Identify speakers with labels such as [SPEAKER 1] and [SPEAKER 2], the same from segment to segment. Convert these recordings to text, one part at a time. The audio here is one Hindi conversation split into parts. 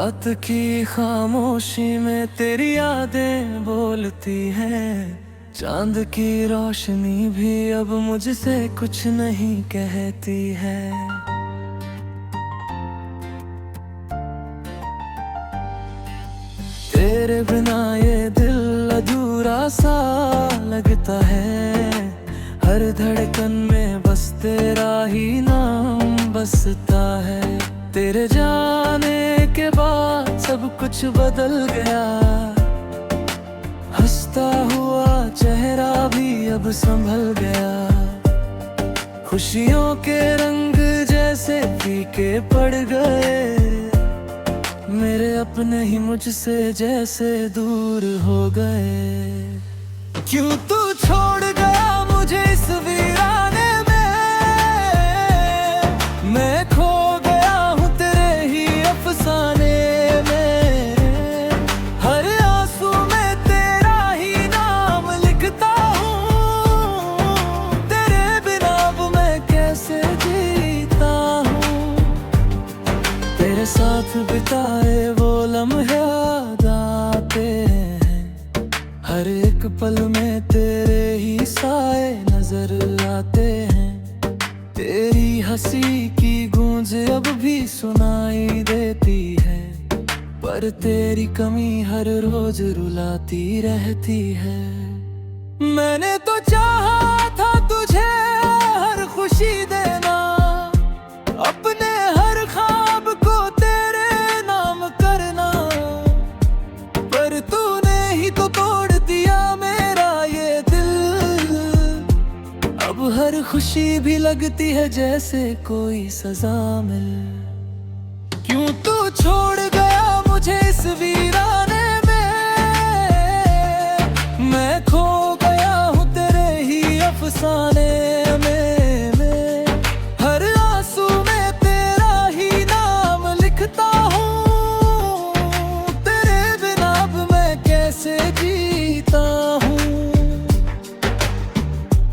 [SPEAKER 1] रात की खामोशी में तेरी यादें बोलती हैं। चांद की रोशनी भी अब मुझसे कुछ नहीं कहती है। तेरे बिना ये दिल अधूरा सा लगता है। हर धड़कन में बस तेरा ही नाम बसता है। तेरे जाने के बाद सब कुछ बदल गया। हंसता हुआ चेहरा भी अब संभल गया। खुशियों के रंग जैसे फीके पड़ गए। मेरे अपने ही मुझसे जैसे दूर हो गए। क्यों तू छोड़ गया मुझे इस वीराने में। मैं खो गया हूँ तेरे ही अफसाने में। हर आंसू में तेरा ही नाम लिखता हूँ। तेरे बिना अब मैं कैसे जीता हूँ। तेरे साथ बिताए वो लम्हे याद आते हैं। हर एक पल में तेरे ही साए नजर आते हैं। तेरी हंसी की गूंज अब भी सुनाई देती है। पर तेरी कमी हर रोज रुलाती रहती है। मैंने तो चाहा था तुझे हर खुशी देना। अपने हर ख्वाब को तेरे नाम करना। पर तूने ही तो तोड़ दिया मेरा ये दिल। अब हर खुशी भी लगती है जैसे कोई सजा मिल। क्यों तू छोड़ गया मुझे इस वीराने में। मैं खो गया हूँ तेरे ही अफसाने में। हर आंसू में तेरा ही नाम लिखता हूँ। तेरे बिना अब मैं कैसे जीता हूँ।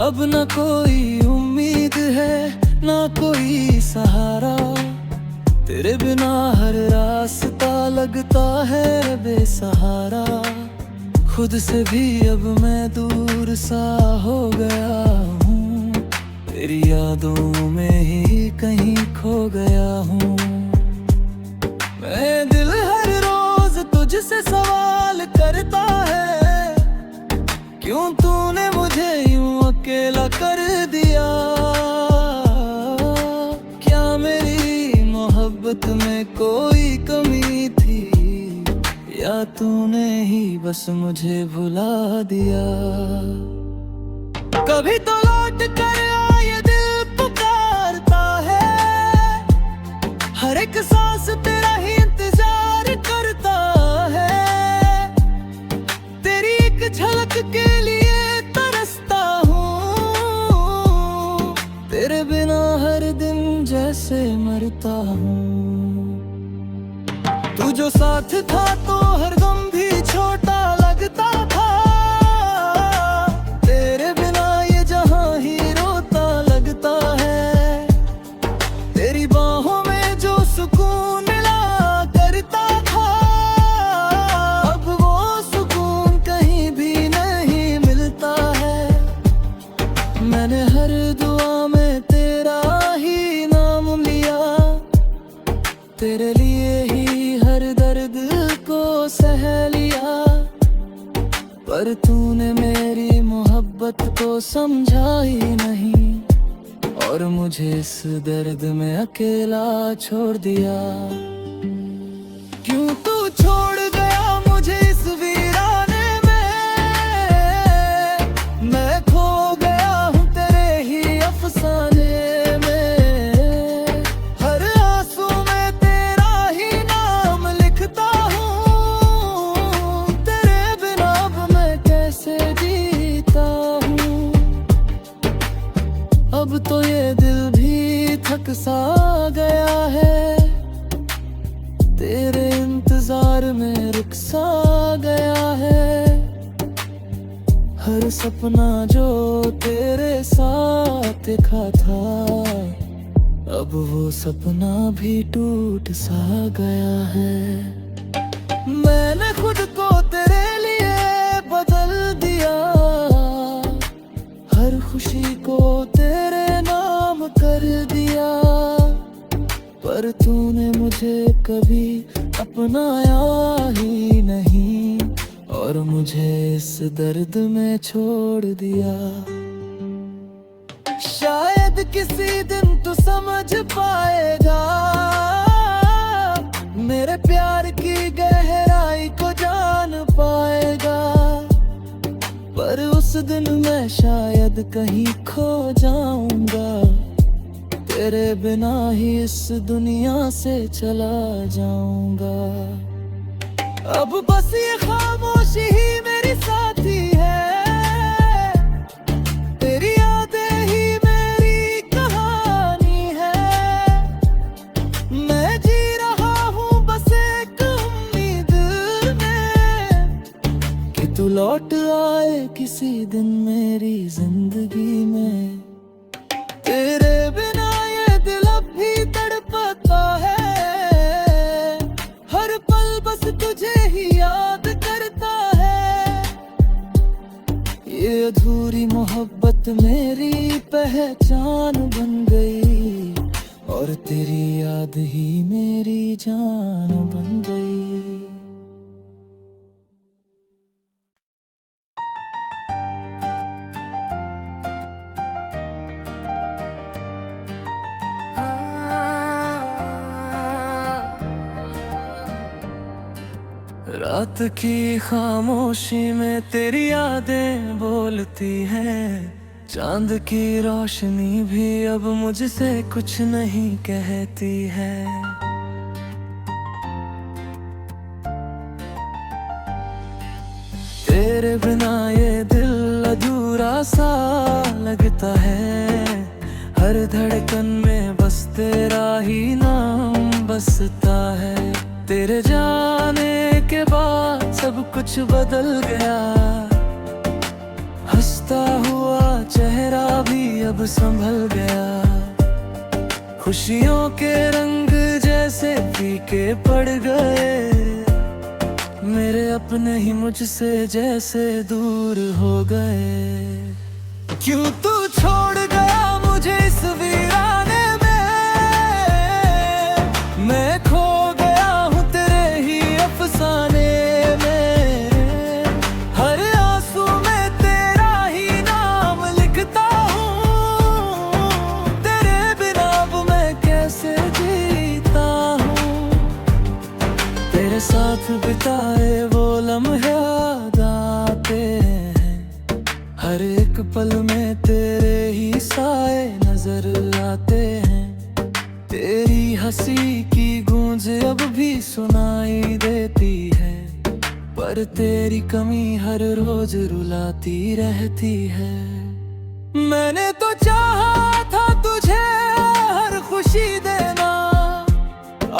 [SPEAKER 1] अब न कोई उम्मीद है ना कोई सहारा। तेरे बिना हर रास्ता लगता है बेसहारा। खुद से भी अब मैं दूर सा हो गया हूँ। तेरी यादों में ही कहीं खो गया हूँ। मैं दिल हर रोज तुझसे सवाल करता है। क्यों तूने मुझे यूं अकेला कर दिया। क्या मेरी मोहब्बत में कोई कमी थी। या तूने ही बस मुझे भुला दिया। कभी तो लौट कर आ ये दिल पुकारता है। हर एक सांस तेरा ही इंतजार करता है। तेरी एक झलक के लिए तरसता हूँ। तेरे बिना हर दिन जैसे मरता हूँ। तू जो साथ था तो हर गम भी छोटा लगता था। तेरे बिना ये जहां ही रोता लगता है। तेरी बाहों में जो सुकून मिला करता था। अब वो सुकून कहीं भी नहीं मिलता है। मैंने हर दुआ में तेरा ही नाम लिया। तेरे लिए ही हर दर्द को सह लिया। पर तूने मेरी मोहब्बत को समझा ही नहीं। और मुझे इस दर्द में अकेला छोड़ दिया। क्यों तू छोड़ गया मुझे इस वीराने में। मैं खो गया हूँ तेरे ही अफसाने में। हर आंसू में तेरा ही नाम लिखता हूँ। तेरे बिना अब मैं कैसे जीता हूँ। अब तो ये दिल भी थक सा गया है। तेरे इंतजार में रुक सा गया है। हर सपना जो तेरे साथ देखा था। अब वो सपना भी टूट सा गया है। मैंने खुद को तेरे लिए बदल दिया, हर खुशी को तेरे नाम कर दिया। पर तूने मुझे कभी अपनाया ही नहीं, और मुझे इस दर्द में छोड़ दिया। शायद किसी दिन तू समझ पाएगा, मेरे प्यार की गहराई को जान पाएगा। पर उस दिन मैं शायद कहीं खो जाऊंगा, तेरे बिना ही इस दुनिया से चला जाऊंगा। अब बस ये खामोशी ही मेरी साथी है, तेरी यादें ही मेरी कहानी है। मैं जी रहा हूँ बस एक उम्मीद में, कि तू लौट आए किसी दिन मेरी जिंदगी में। तेरे बिना ये दिल अब भी तड़पता है, हर पल बस तुझे ही याद करता है। ये अधूरी मोहब्बत मेरी पहचान बन गई, और तेरी याद ही मेरी जान बन गई। रात की खामोशी में तेरी यादें बोलती हैं, चांद की रोशनी भी अब मुझसे कुछ नहीं कहती है। तेरे बिना ये दिल अधूरा सा लगता है, हर धड़कन में बस तेरा ही नाम बसता है। तेरे जाने के बाद सब कुछ बदल गया, हंसता हुआ चेहरा भी अब संभल गया। खुशियों के रंग जैसे फीके पड़ गए, मेरे अपने ही मुझसे जैसे दूर हो गए। क्यों तू छोड़ गया मुझे इस वीराने में, मैं खो गया हूँ तेरे ही अफसाने में। हर आंसू में तेरा ही नाम लिखता हूँ, तेरे बिना अब मैं कैसे जीता हूँ। तेरे साथ बिताए वो लम्हे याद आते हैं, हर एक पल में तेरे ही साए नजर आते हैं। तेरी हंसी की गूंज अब भी सुनाई देती है, पर तेरी कमी हर रोज रुलाती रहती है। मैंने तो चाहा था तुझे हर खुशी देना,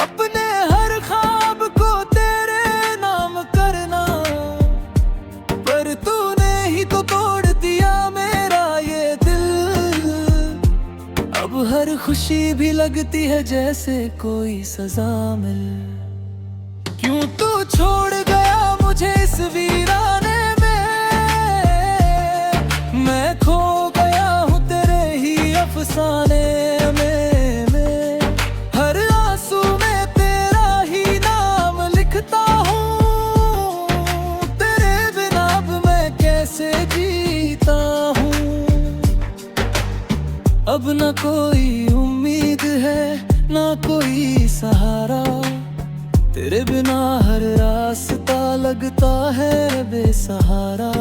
[SPEAKER 1] अपने हर ख्वाब को तेरे नाम करना। पर तूने ही तो तोड़ दिया मेरा ये दिल, अब हर खुशी भी लगती है जैसे कोई सजा मिल। क्यों तू छोड़ गया मुझे इस वीराने में, मैं खो गया हूँ तेरे ही अफसाने में। हर आंसू में तेरा ही नाम लिखता हूँ, तेरे बिना अब मैं कैसे जीता हूँ। अब न कोई उम्मीद है ना कोई सहारा, तेरे बिना हर रास्ता लगता है बेसहारा।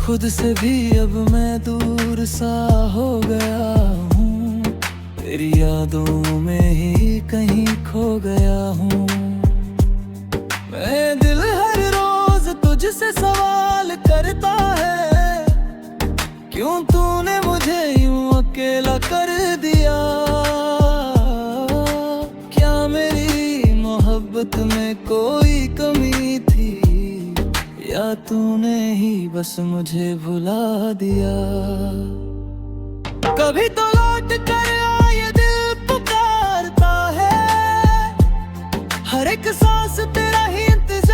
[SPEAKER 1] खुद से भी अब मैं दूर सा हो गया हूँ, तेरी यादों में ही कहीं खो गया हूँ। मैं दिल हर रोज तुझसे सवाल करता है, क्यों तूने मुझे यूं अकेला कर दिया। क्या मेरी मोहब्बत में कोई कमी थी, या तूने ही बस मुझे भुला दिया। कभी तो लौट कर आ ये दिल पुकारता है, हर एक सांस तेरा ही इंतजार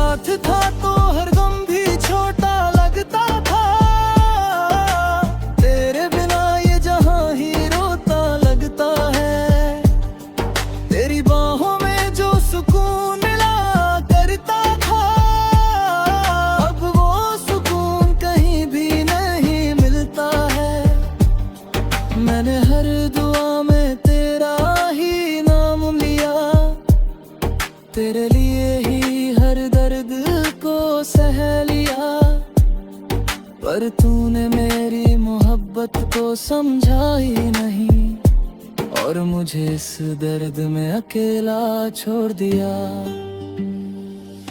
[SPEAKER 1] साथ था तो हर गम भी छोटा लगता था। तेरे बिना ये जहां ही रोता लगता है। तेरी बाहों में जो सुकून मिला करता था, अब वो सुकून कहीं भी नहीं मिलता है। मैंने हर दुआ में तेरा ही नाम लिया, तेरे लिए ही हर दर्द को सह लिया। पर तूने मेरी मोहब्बत को समझा ही नहीं, और मुझे इस दर्द में अकेला छोड़ दिया।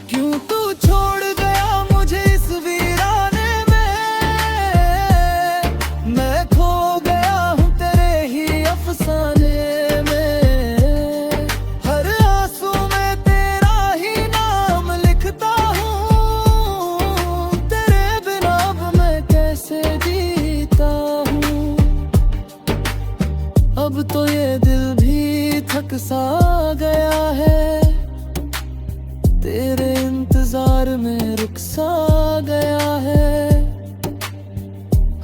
[SPEAKER 1] क्यों तू छोड़ गया मुझे इस वीराने में, मैं खो गया हूँ तेरे ही अफसाने में। हर आंसू में तेरा ही नाम लिखता हूँ, तेरे बिना अब मैं कैसे जीता हूँ। अब तो ये दिल भी थक सा गया है, तेरे इंतजार में रुक सा गया है।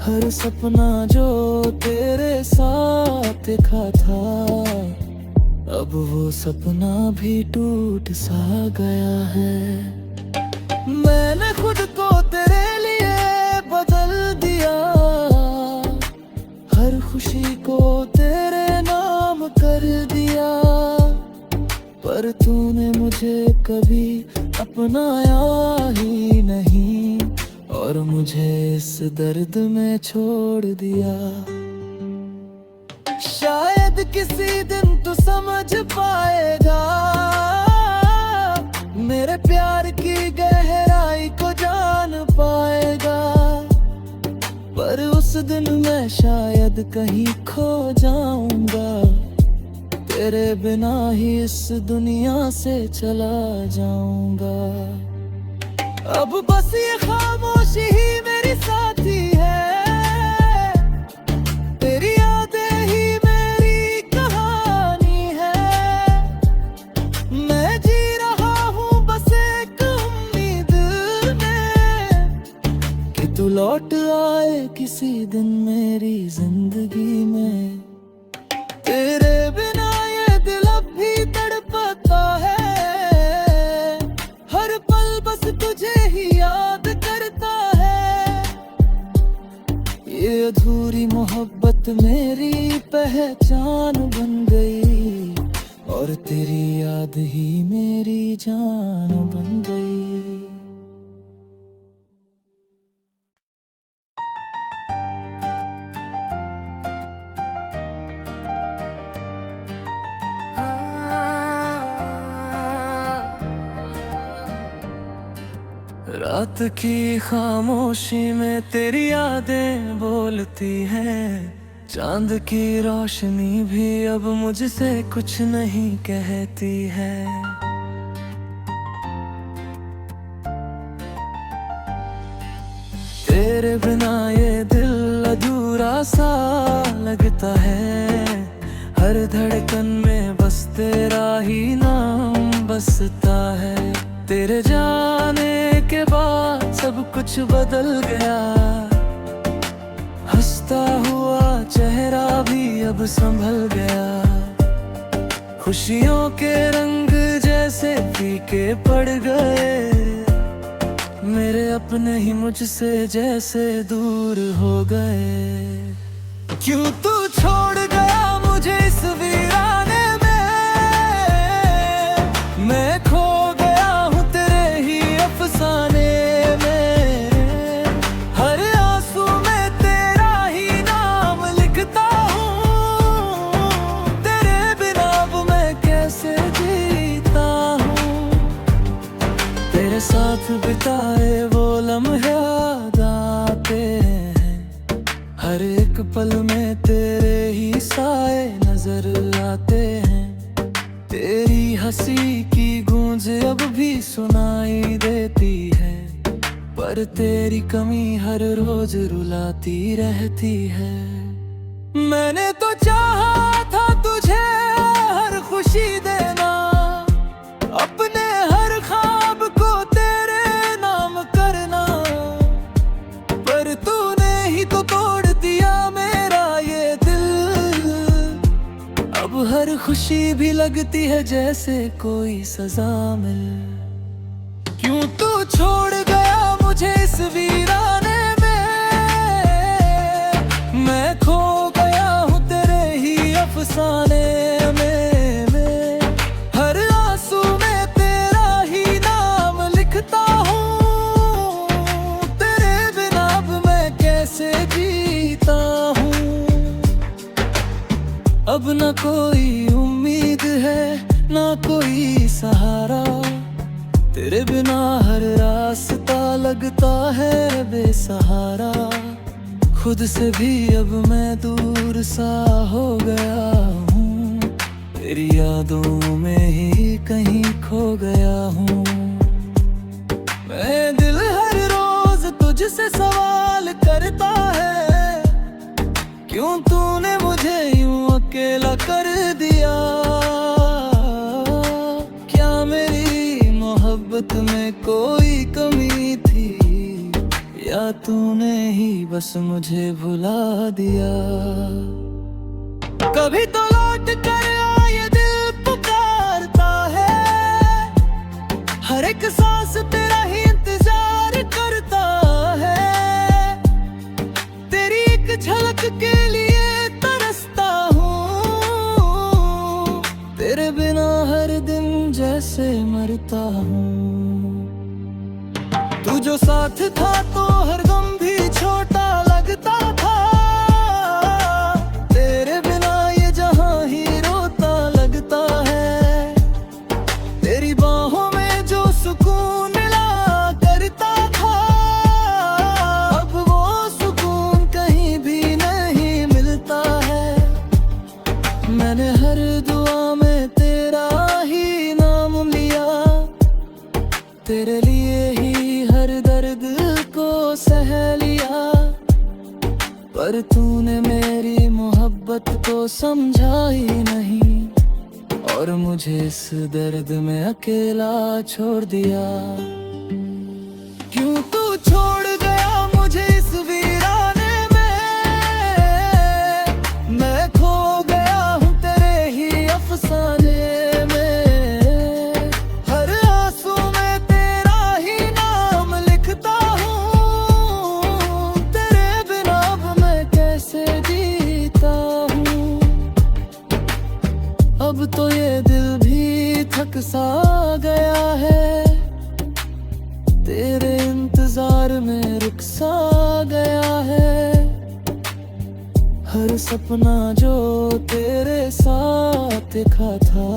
[SPEAKER 1] हर सपना जो तेरे साथ देखा था, अब वो सपना भी टूट सा गया है। मैंने खुद को तेरे लिए बदल दिया, हर खुशी को तेरे नाम कर दिया। पर तूने मुझे कभी अपनाया ही नहीं, और मुझे इस दर्द में छोड़ दिया। शायद किसी दिन तू समझ पाएगा, मेरे प्यार की गहराई को जान पाएगा। पर उस दिन मैं शायद कहीं खो जाऊंगा, तेरे बिना ही इस दुनिया से चला जाऊंगा। अब बस ये खामोशी ही मेरी साथी है, तेरी यादें ही मेरी कहानी है। मैं जी रहा हूँ बस एक उम्मीद में, कि तू लौट आए किसी दिन मेरी जिंदगी में। तेरे बिना ये दिल अब भी तड़पता है, हर पल बस तुझे ही याद करता है। ये अधूरी मोहब्बत मेरी पहचान बन गई, और तेरी याद ही मेरी जान बन गई। रात की खामोशी में तेरी यादें बोलती हैं, चांद की रोशनी भी अब मुझसे कुछ नहीं कहती है। तेरे बिना ये दिल अधूरा सा लगता है, हर धड़कन में बस तेरा ही नाम बसता है। तेरे जाने के बाद सब कुछ बदल गया, हंसता हुआ चेहरा भी अब संभल गया। खुशियों के रंग जैसे फीके पड़ गए, मेरे अपने ही मुझसे जैसे दूर हो गए। क्यों तू छोड़ गया मुझे इस वीराने में, मैं खो गया हूँ तेरे ही अफसाने में। हर आंसू में तेरा ही नाम लिखता हूँ, तेरे बिना अब मैं कैसे जीता हूँ। तेरे साथ बिताए वो लम्हे याद आते हैं, हर एक पल में तेरे ही साए नजर आते हैं। तेरी हंसी की गूंज अब भी सुनाई देती है, पर तेरी कमी हर रोज रुलाती रहती है। मैंने तो चाहा था तुझे हर खुशी देना, अपने हर ख्वाब को तेरे खुशी भी लगती है जैसे कोई सजा मिल। क्यों तू छोड़ गया मुझे इस वीराने में, मैं खो गया हूँ तेरे ही अफसाने में। हर आंसू में तेरा ही नाम लिखता हूँ, तेरे बिना अब मैं कैसे जीता हूँ। अब न कोई उम्मीद है ना कोई सहारा, तेरे बिना हर रास्ता लगता है बेसहारा। खुद से भी अब मैं दूर सा हो गया हूँ, तेरी यादों में ही कहीं खो गया हूँ। मैं दिल हर रोज तुझसे सवाल करता है, क्यों तूने मुझे यूं अकेला कर दिया। क्या मेरी मोहब्बत में कोई कमी थी, या तूने ही बस मुझे भुला दिया। कभी तो लौट कर आ ये दिल पुकारता है, हर एक सांस तेरा ही इंतजार करता है। तेरी एक झलक के लिए तरसता हूँ, तेरे बिना हर दिन जैसे मरता हूँ। तू जो साथ था तो हर गम भी छोटा लगता था, तेरे बिना ये जहां ही रोता लगता है। तेरी बाहों में जो सुकून मिला करता था, अब वो सुकून कहीं भी नहीं मिलता है। मैंने हर दुआ में तेरा ही नाम लिया, तेरे लिए ही हर दर्द को सह लिया। पर तूने मेरी मोहब्बत को समझा ही नहीं, और मुझे इस दर्द में अकेला छोड़ दिया। क्यों तू छोड़ गया मुझे इस वीराने में, मैं खो गया हूँ तेरे ही अफसाने में। हर आंसू में तेरा ही नाम लिखता हूँ, तेरे बिना अब मैं कैसे जीता हूँ। अब तो ये दिल भी थक सा गया है, तेरे इंतजार में रुक सा गया है। हर सपना जो तेरे साथ देखा था,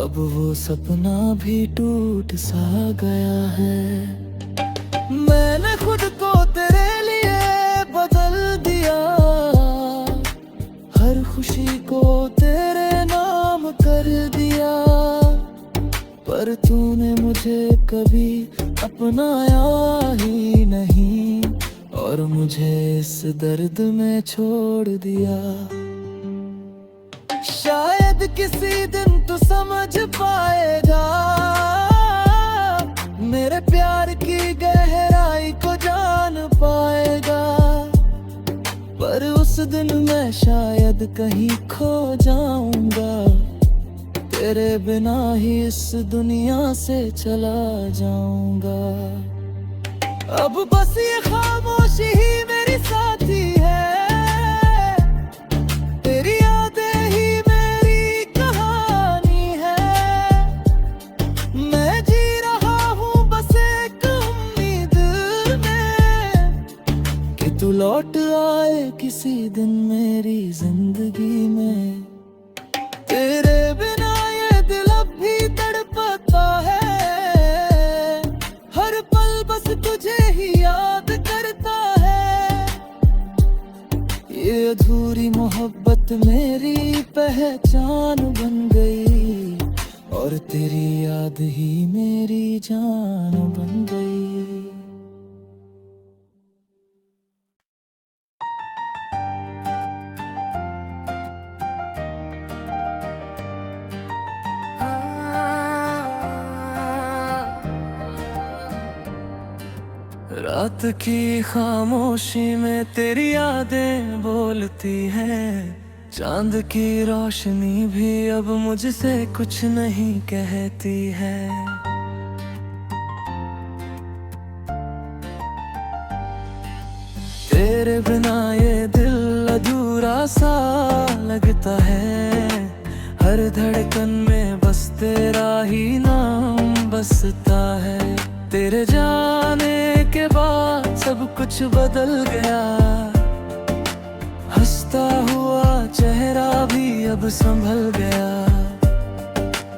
[SPEAKER 1] अब वो सपना भी टूट सा गया है। मैंने खुद को तेरे लिए बदल दिया, हर खुशी को तेरे नाम कर दिया। पर तूने मुझे कभी अपनाया ही नहीं, और मुझे इस दर्द में छोड़ दिया। शायद किसी दिन तू समझ पाएगा, मेरे प्यार की गहराई को जान पाएगा। पर उस दिन मैं शायद कहीं खो जाऊंगा, तेरे बिना ही इस दुनिया से चला जाऊंगा। अब बस ये खामोशी ही मेरी साथी है, तेरी यादें ही मेरी कहानी है। मैं जी रहा हूँ बस एक उम्मीद में, कि तू लौट आए किसी दिन मेरी जिंदगी में। तेरे बिना ये दिल अब भी तड़पता है, हर पल बस तुझे ही याद करता है। ये अधूरी मोहब्बत मेरी पहचान बन गई, और तेरी याद ही मेरी जान बन गई। रात की खामोशी में तेरी यादें बोलती हैं, चांद की रोशनी भी अब मुझसे कुछ नहीं कहती है। तेरे बिना ये दिल अधूरा सा लगता है। हर धड़कन में बस तेरा ही नाम बसता है। तेरे जाने के बाद सब कुछ बदल गया। हंसता हुआ चेहरा भी अब संभल गया।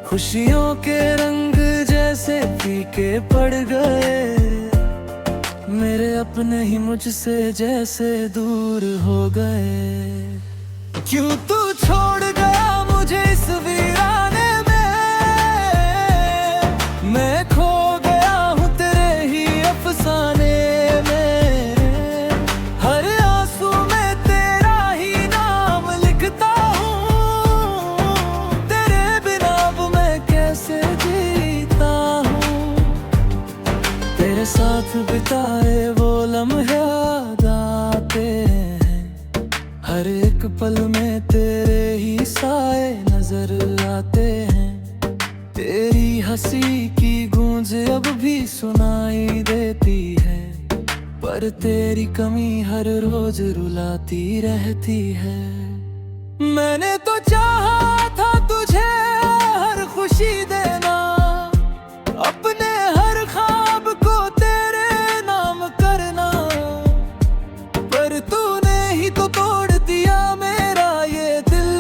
[SPEAKER 1] खुशियों के रंग जैसे फीके पड़ गए। मेरे अपने ही मुझसे जैसे दूर हो गए। क्यों तू छोड़ गया मुझे इस वीराने में। मैं खो गया हूँ तेरे ही अफसाने में। हर आंसू में तेरा ही नाम लिखता हूँ। तेरे बिना अब मैं कैसे जीता हूँ। तेरे साथ बिताए वो लम्हे याद आते हैं। हर एक पल में तेरे ही साए नजर आते हैं। तेरी हंसी की गूंज अब भी सुनाई देती है। पर तेरी कमी हर रोज रुलाती रहती है। मैंने तो चाहा था तुझे हर खुशी देना। अपने हर ख्वाब को तेरे नाम करना। पर तूने ही तो तोड़ दिया मेरा ये दिल।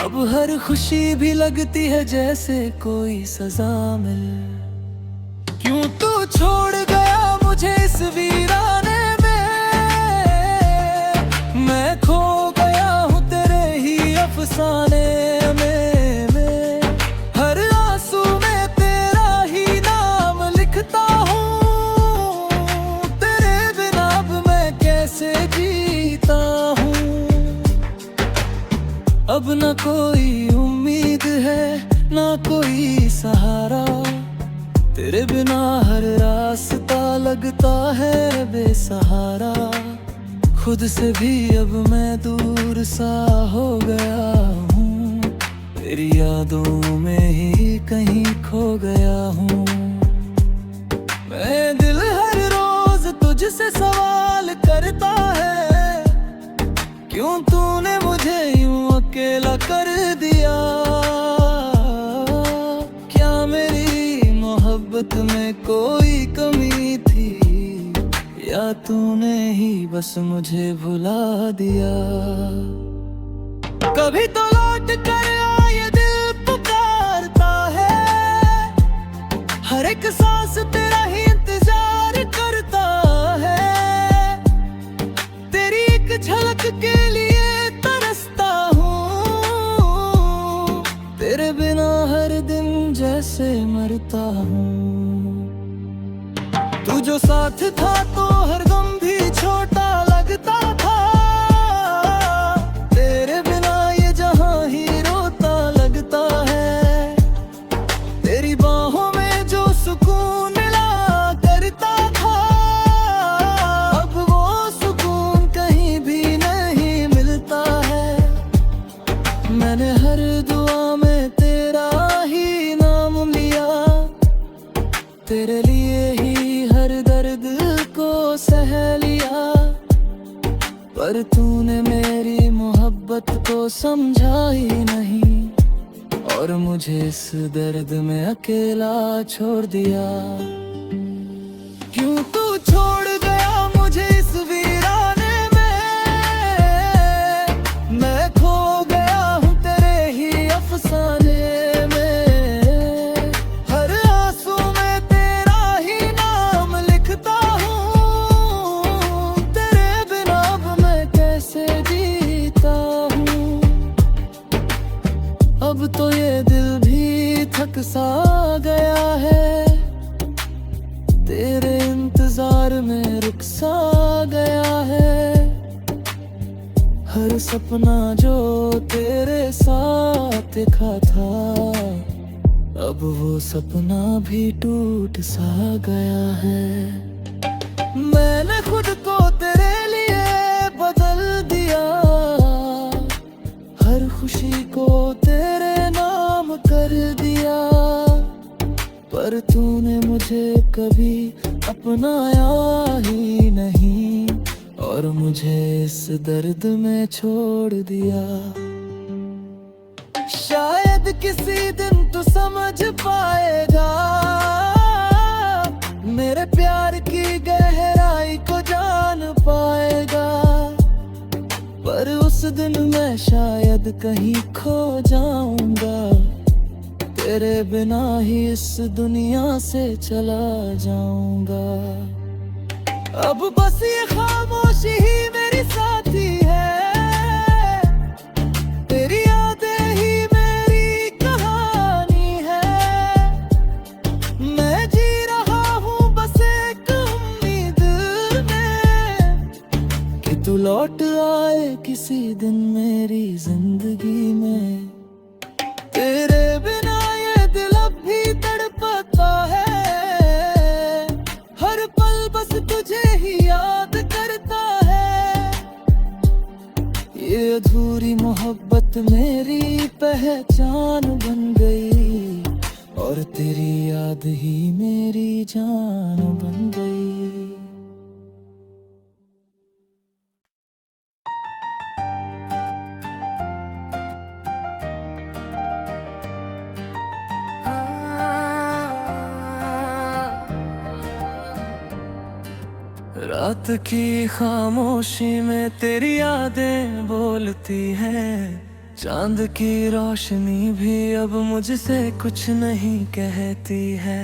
[SPEAKER 1] अब हर खुशी भी लगती है जैसे कोई सजा मिल। क्यों तू छोड़ गया मुझे इस वीराने में। मैं खो गया हूँ तेरे ही अफसाने में। हर आंसू में तेरा ही नाम लिखता हूँ। तेरे बिना अब मैं कैसे जीता हूँ। अब ना कोई उम्मीद है ना कोई सहारा। तेरे बिना हर रास्ता लगता है बेसहारा। खुद से भी अब मैं दूर सा हो गया हूँ। तेरी यादों में ही कहीं खो गया हूँ। मैं दिल हर रोज तुझसे सवाल करता है। क्यों तूने मुझे यूं अकेला कर दिया। क्या मेरी मोहब्बत में कोई कमी थी। या तूने ही बस मुझे भुला दिया। कभी तो लौट कर आ ये दिल पुकारता है। हर एक सांस तेरा ही इंतजार करता है। तेरी एक झलक के लिए तरसता हूँ। तेरे बिना हर दिन जैसे मरता हूँ। तू जो साथ था तो हर गम भी छोटा लगता था। तेरे बिना ये जहां ही रोता लगता है। तेरी बाहों में जो सुकून मिला करता था। अब वो सुकून कहीं भी नहीं मिलता है। मैंने हर दुआ में तेरा ही नाम लिया। तेरे लिए ही हर दर्द को सह लिया। पर तूने मेरी मोहब्बत को समझा ही नहीं। और मुझे इस दर्द में अकेला छोड़ दिया। क्यों तू छोड़ गया मुझे इस वीराने में। मैं खो गया हूँ तेरे ही अफसाने में। हर आंसू में तेरा ही नाम लिखता हूँ। तेरे बिना अब मैं कैसे जीता हूँ। अब तो ये दिल भी थक सा गया है। तेरे इंतजार में रुक सा गया है। हर सपना जो तेरे साथ देखा था। अब वो सपना भी टूट सा गया है। मैंने खुद को तेरे लिए बदल दिया। पर तूने मुझे कभी अपनाया ही नहीं, और मुझे इस दर्द में छोड़ दिया। शायद किसी दिन तू समझ पाएगा, मेरे प्यार की गहराई को जान पाएगा। पर उस दिन मैं शायद कहीं खो जाऊंगा, तेरे बिना ही इस दुनिया से चला जाऊंगा। अब बस ये खामोशी ही मेरी साथी है, तेरी यादें ही मेरी कहानी है। मैं जी रहा हूँ बस एक उम्मीद में, कि तू लौट आए किसी दिन मेरी जिंदगी में। तेरे बिना ये दिल अब भी तड़पता है, हर पल बस तुझे ही याद करता है। ये अधूरी मोहब्बत मेरी पहचान बन गई, और तेरी याद ही मेरी जान बन गई। रात की खामोशी में तेरी यादें बोलती हैं, चांद की रोशनी भी अब मुझसे कुछ नहीं कहती है।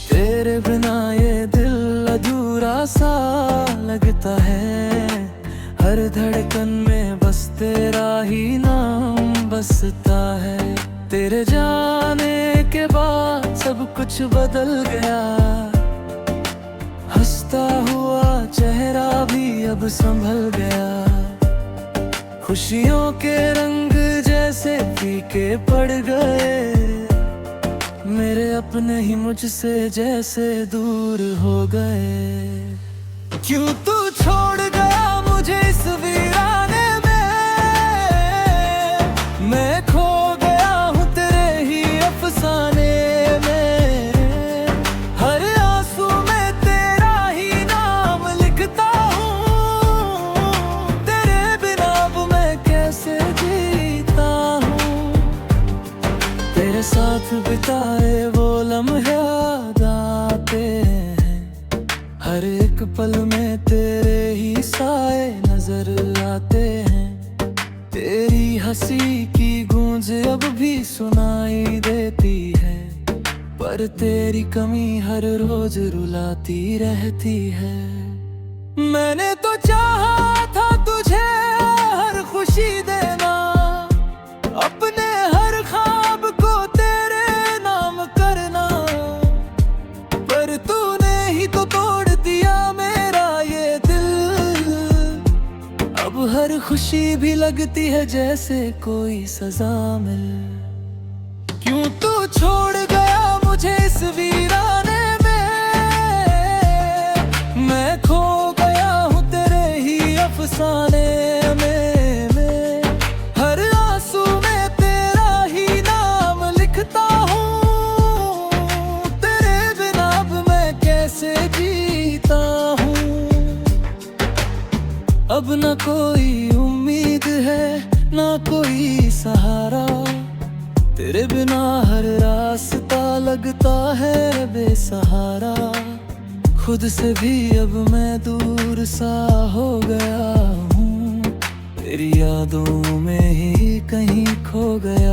[SPEAKER 1] तेरे बिना ये दिल अधूरा सा लगता है, हर धड़कन में बस तेरा ही नाम बसता है। तेरे जाने के बाद सब कुछ बदल गया, हंसता हुआ चेहरा भी अब संभल गया। खुशियों के रंग जैसे फीके पड़ गए, मेरे अपने ही मुझसे जैसे दूर हो गए। क्यों तू छोड़ गया मुझे इस वीराने में, मैं खो गया हूँ तेरे ही अफसाने में। हर आंसू में तेरा ही नाम लिखता हूँ, तेरे बिना अब मैं कैसे जीता हूँ। तेरे साथ बिताए वो लम्हे याद आते हैं, हर एक पल में तेरे ही साए नजर आते हैं। तेरी हंसी की गूंज अब भी सुनाई देती है, पर तेरी कमी हर रोज रुलाती रहती है। मैंने तो चाहा था तुझे हर खुशी देना, अपने हर ख्वाब को तेरे नाम करना, पर तूने ही तो तोड़ दिया मेरा ये दिल। अब हर खुशी भी लगती है जैसे कोई सजा मिल। क्यों तू छोड़ गया मुझे इस वीराने में, मैं खो गया हूँ तेरे ही अफसाने में। हर आंसू में तेरा ही नाम लिखता हूँ, तेरे बिना अब मैं कैसे जीता हूँ। अब न कोई उम्मीद है ना कोई सहारा, तेरे बिना हर रास्ता लगता है बेसहारा। खुद से भी अब मैं दूर सा हो गया हूँ, तेरी यादों में ही कहीं खो गया